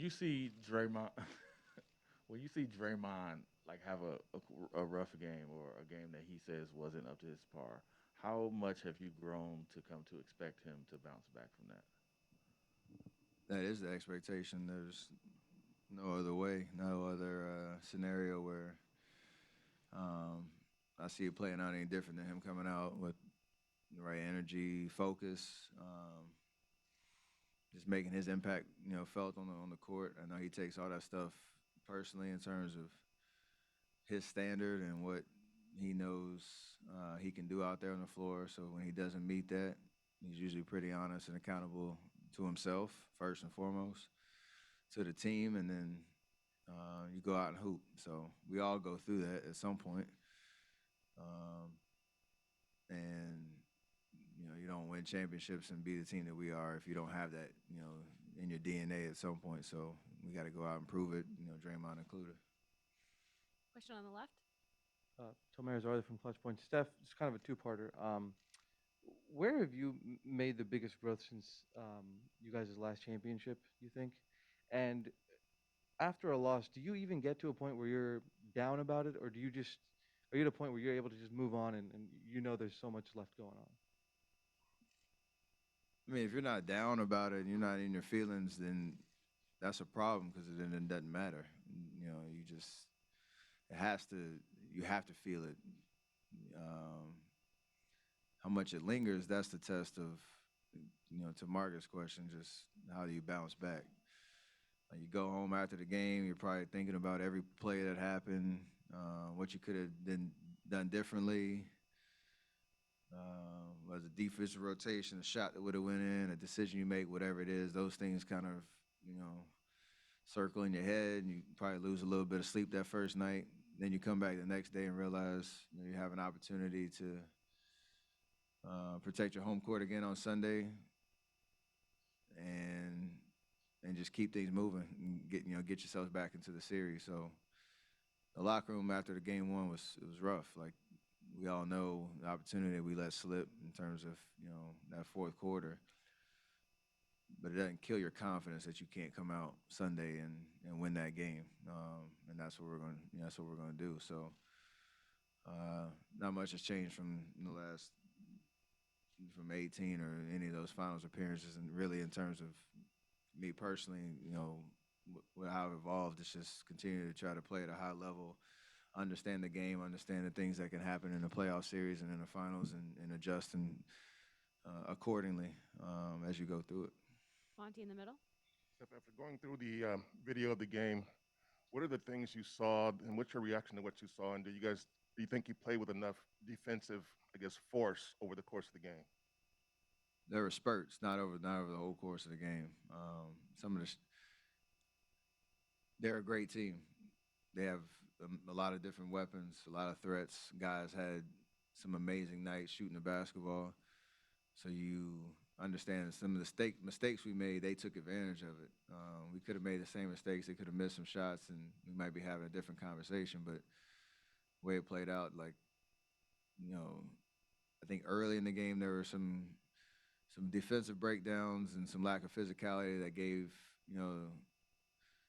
you see Draymond, when you see Draymond like have a rough game or a game that he says wasn't up to his par, how much have you grown to come to expect him to bounce back from that? That is the expectation. There's no other way, no other scenario where um, I see it playing out any different than him coming out with the right energy, focus, just making his impact, felt on the court. I know he takes all that stuff personally in terms of his standard and what he knows he can do out there on the floor. So when he doesn't meet that, he's usually pretty honest and accountable to himself first and foremost, to the team, and then you go out and hoop. So we all go through that at some point. Um, and you don't win championships and be the team that we are if you don't have that, in your DNA at some point. So we got to go out and prove it. Draymond included. Question on the left. Tomer Zarda from Clutch Point. Steph, it's kind of a two-parter. Where have you made the biggest growth since you guys' last championship, you think? And after a loss, do you even get to a point where you're down about it, or are you at a point where you're able to just move on and you know there's so much left going on? I mean, if you're not down about it and you're not in your feelings, then that's a problem because then it doesn't matter. You just it has to. You have to feel it. Um, how much it lingers, that's the test of, to Margaret's question, just how do you bounce back? Like you go home after the game, you're probably thinking about every play that happened, what you could have done differently. Was a defensive rotation, a shot that would have went in, a decision you make, whatever it is, those things kind of, circle in your head, and you probably lose a little bit of sleep that first night. Then you come back the next day and realize you have an opportunity to protect your home court again on Sunday, and just keep things moving and get yourselves back into the series. So the locker room after the game one was rough. Like we all know the opportunity that we let slip in terms of that fourth quarter, but it doesn't kill your confidence that you can't come out Sunday and win that game. And that's what we're going to do. So not much has changed from the last from 18 or any of those finals appearances, and really in terms of me personally, how I've evolved, it's just continue to try to play at a high level, understand the game, understand the things that can happen in the playoff series and in the finals, and adjust accordingly as you go through it. Monty in the middle. Steph, after going through the video of the game, what are the things you saw, and what's your reaction to what you saw? And do you think you played with enough defensive, force over the course of the game? There were spurts, not over the whole course of the game. Some of the they're a great team. They have a lot of different weapons, a lot of threats. Guys had some amazing nights shooting the basketball. So you understand some of the mistakes we made, they took advantage of it. We could have made the same mistakes. They could have missed some shots, and we might be having a different conversation. But the way it played out, I think early in the game there were some defensive breakdowns and some lack of physicality that gave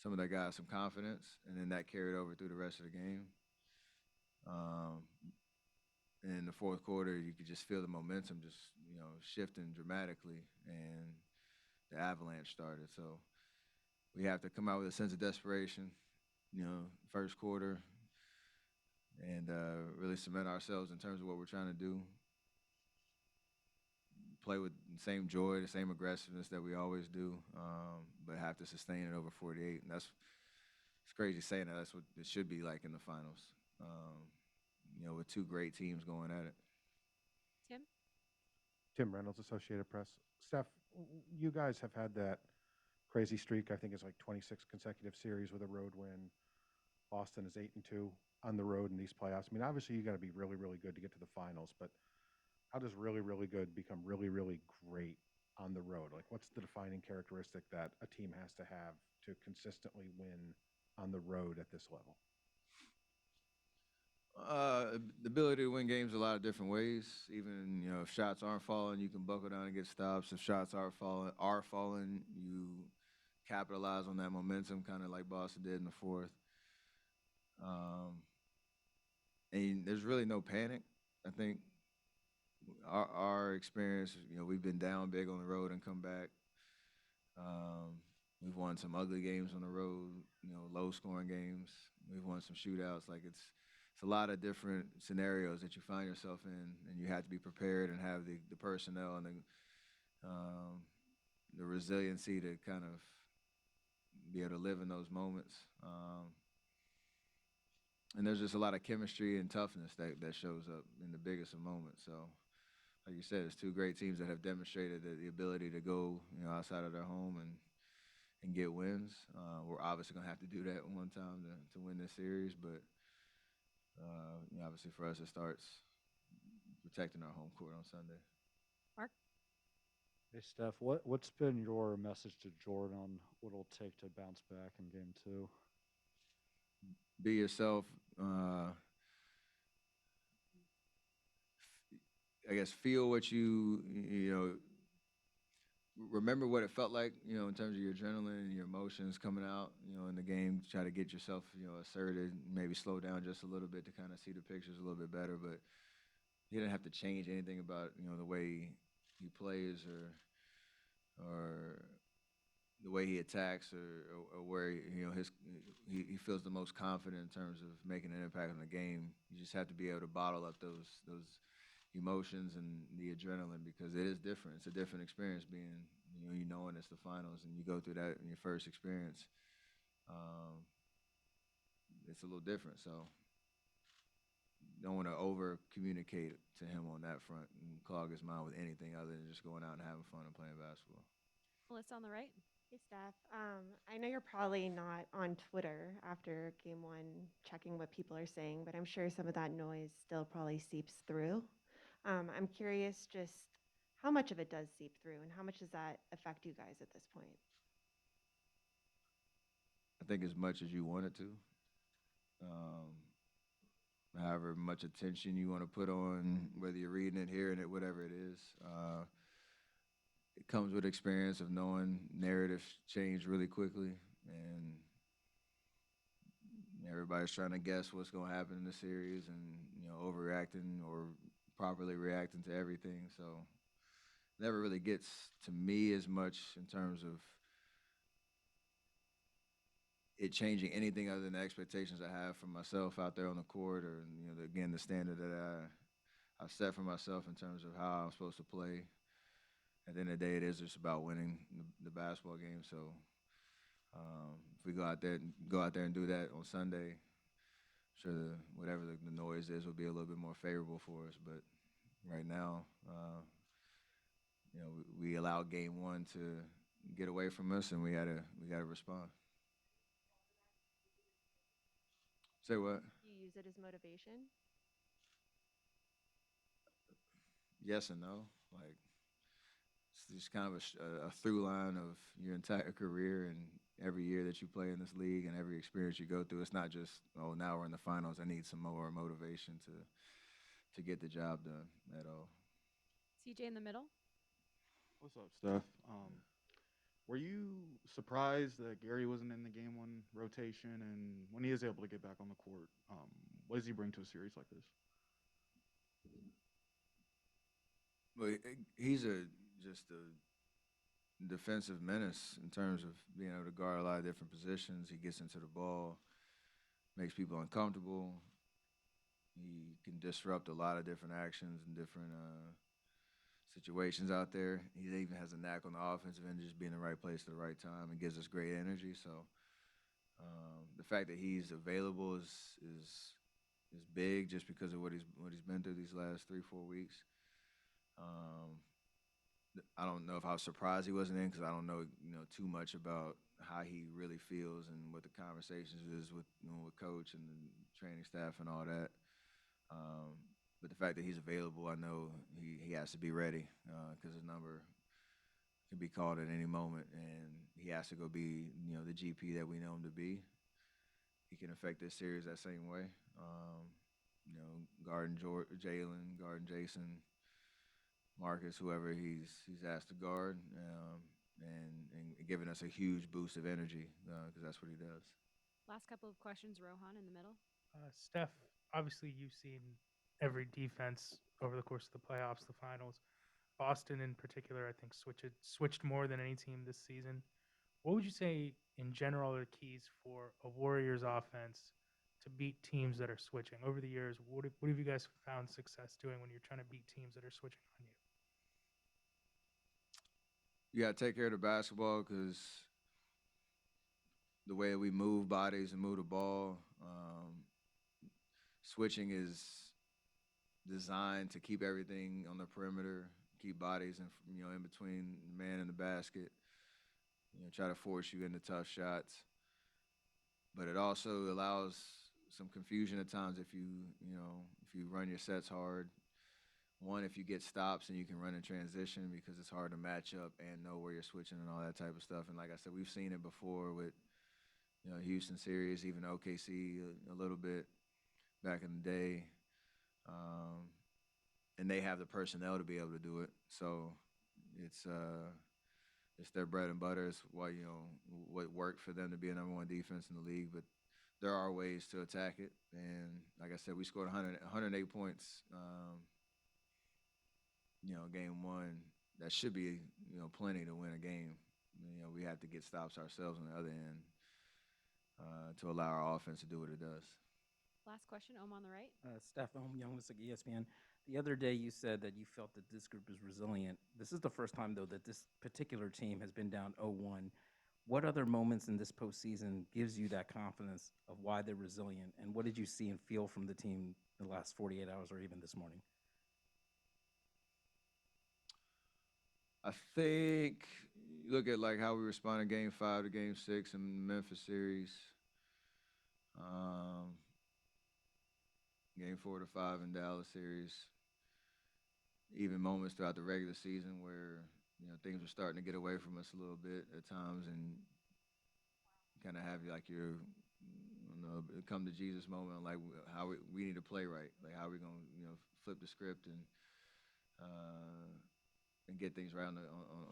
some of their guys some confidence, and then that carried over through the rest of the game. Um, and in the fourth quarter, you could just feel the momentum just shifting dramatically, and the avalanche started. So we have to come out with a sense of desperation, first quarter, and really cement ourselves in terms of what we're trying to do. Play with the same joy, the same aggressiveness that we always do, but have to sustain it over 48. And it's crazy saying that. That's what it should be like in the finals, with two great teams going at it. Tim. Tim Reynolds, Associated Press. Steph, you guys have had that crazy streak. I think it's like 26 consecutive series with a road win. Boston is 8-2 on the road in these playoffs. I mean, obviously you got to be really, really good to get to the finals, but how does really, really good become really, really great on the road? Like, what's the defining characteristic that a team has to have to consistently win on the road at this level? The ability to win games a lot of different ways. Even if shots aren't falling, you can buckle down and get stops. If shots are falling, you capitalize on that momentum, kind of like Boston did in the fourth. Um, and there's really no panic. I think our experience, we've been down big on the road and come back. We've won some ugly games on the road, low scoring games. We've won some shootouts. Like it's a lot of different scenarios that you find yourself in, and you have to be prepared and have the personnel and um, the resiliency to kind of be able to live in those moments. And there's just a lot of chemistry and toughness that shows up in the biggest of moments. So, like you said, it's two great teams that have demonstrated the ability to go, outside of their home and get wins. We're obviously going to have to do that one time to win this series, but obviously for us, it starts protecting our home court on Sunday. Mark? Hey, Steph, what's been your message to Jordan on what it'll take to bounce back in game two? Be yourself. I guess feel what remember what it felt like, in terms of your adrenaline and your emotions coming out, in the game. Try to get yourself, asserted, maybe slow down just a little bit to kind of see the pictures a little bit better. But he didn't have to change anything about, the way he plays or the way he attacks or where, he feels the most confident in terms of making an impact on the game. You just have to be able to bottle up those emotions and the adrenaline, because it is different. It's a different experience being, knowing it's the finals and you go through that in your first experience. It's a little different. So don't want to over communicate to him on that front and clog his mind with anything other than just going out and having fun and playing basketball. Melissa on the right. Hey, Steph. I know you're probably not on Twitter after game one checking what people are saying, but I'm sure some of that noise still probably seeps through. I'm curious just how much of it does seep through and how much does that affect you guys at this point? I think as much as you want it to. However much attention you want to put on, whether you're reading it, hearing it, whatever it is. It comes with experience of knowing narratives change really quickly, and everybody's trying to guess what's going to happen in the series and, overreacting or properly reacting to everything. So it never really gets to me as much in terms of it changing anything other than the expectations I have for myself out there on the court, or again the standard that I've set for myself in terms of how I'm supposed to play. At the end of the day, it is just about winning the basketball game. So if we go out there and do that on Sunday, I'm sure whatever the noise is will be a little bit more favorable for us. But right now, we allowed game one to get away from us, and we gotta respond. Say what? Do you use it as motivation? Yes and no. Like, it's just kind of a through line of your entire career and every year that you play in this league and every experience you go through. It's not just, now we're in the finals, I need some more motivation to get the job done at all. CJ in the middle. What's up, Steph? Were you surprised that Gary wasn't in the game one rotation? And when he is able to get back on the court, what does he bring to a series like this? Well, he's just a defensive menace in terms of being able to guard a lot of different positions. He gets into the ball, makes people uncomfortable. He can disrupt a lot of different actions and different situations out there. He even has a knack on the offensive end, just being in the right place at the right time, and gives us great energy. So the fact that he's available is big, just because of what he's been through these last 3-4 weeks. I don't know if I was surprised he wasn't in, because I don't know too much about how he really feels and what the conversations is with with coach and the training staff and all that. But the fact that he's available, I know he has to be ready, because his number can be called at any moment, and he has to go be the GP that we know him to be. He can affect this series that same way. Guarding Jalen, guarding Jason, Marcus, whoever he's asked to guard. and giving us a huge boost of energy because that's what he does. Last couple of questions, Rohan in the middle. Steph, obviously you've seen every defense over the course of the playoffs, the finals. Boston in particular, I think, switched more than any team this season. What would you say in general are the keys for a Warriors offense to beat teams that are switching? Over the years, what have you guys found success doing when you're trying to beat teams that are switching on you? You got to take care of the basketball because the way we move bodies and move the ball, switching is designed to keep everything on the perimeter, keep bodies in between the man and the basket. Try to force you into tough shots. But it also allows some confusion at times if you run your sets hard. One, if you get stops and you can run in transition because it's hard to match up and know where you're switching and all that type of stuff. And like I said, we've seen it before with Houston series, even OKC a little bit back in the day. And they have the personnel to be able to do it. So it's their bread and butter. It's why, what worked for them to be a number one defense in the league. But there are ways to attack it. And like I said, we scored 108 points, game one. That should be, plenty to win a game. We have to get stops ourselves on the other end to allow our offense to do what it does. Last question, Ohm on the right. Steph Young with ESPN. The other day you said that you felt that this group is resilient. This is the first time, though, that this particular team has been down 0-1. What other moments in this postseason gives you that confidence of why they're resilient? And what did you see and feel from the team in the last 48 hours or even this morning? I think you look at how we responded Game 5 to Game 6 in the Memphis series. Game 4 to 5 in Dallas series. Even moments throughout the regular season where things were starting to get away from us a little bit at times, and kind of have your come to Jesus moment, how we need to play right, how we gonna flip the script and get things right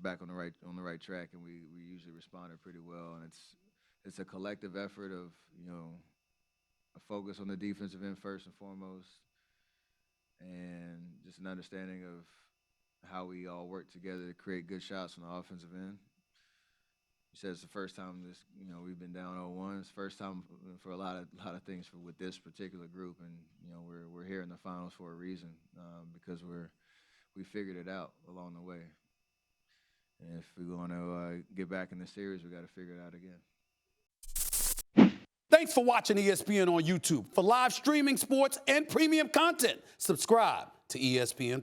back on the right track, and we usually responded pretty well, and it's a collective effort of a focus on the defensive end first and foremost, and just an understanding of how we all work together to create good shots on the offensive end. You said it's the first time we've been down 0-1. It's the first time for a lot of things with this particular group, and we're here in the finals for a reason because we figured it out along the way. And if we want to get back in the series, we got to figure it out again. Thanks for watching ESPN on YouTube. For live streaming sports and premium content, subscribe to ESPN+.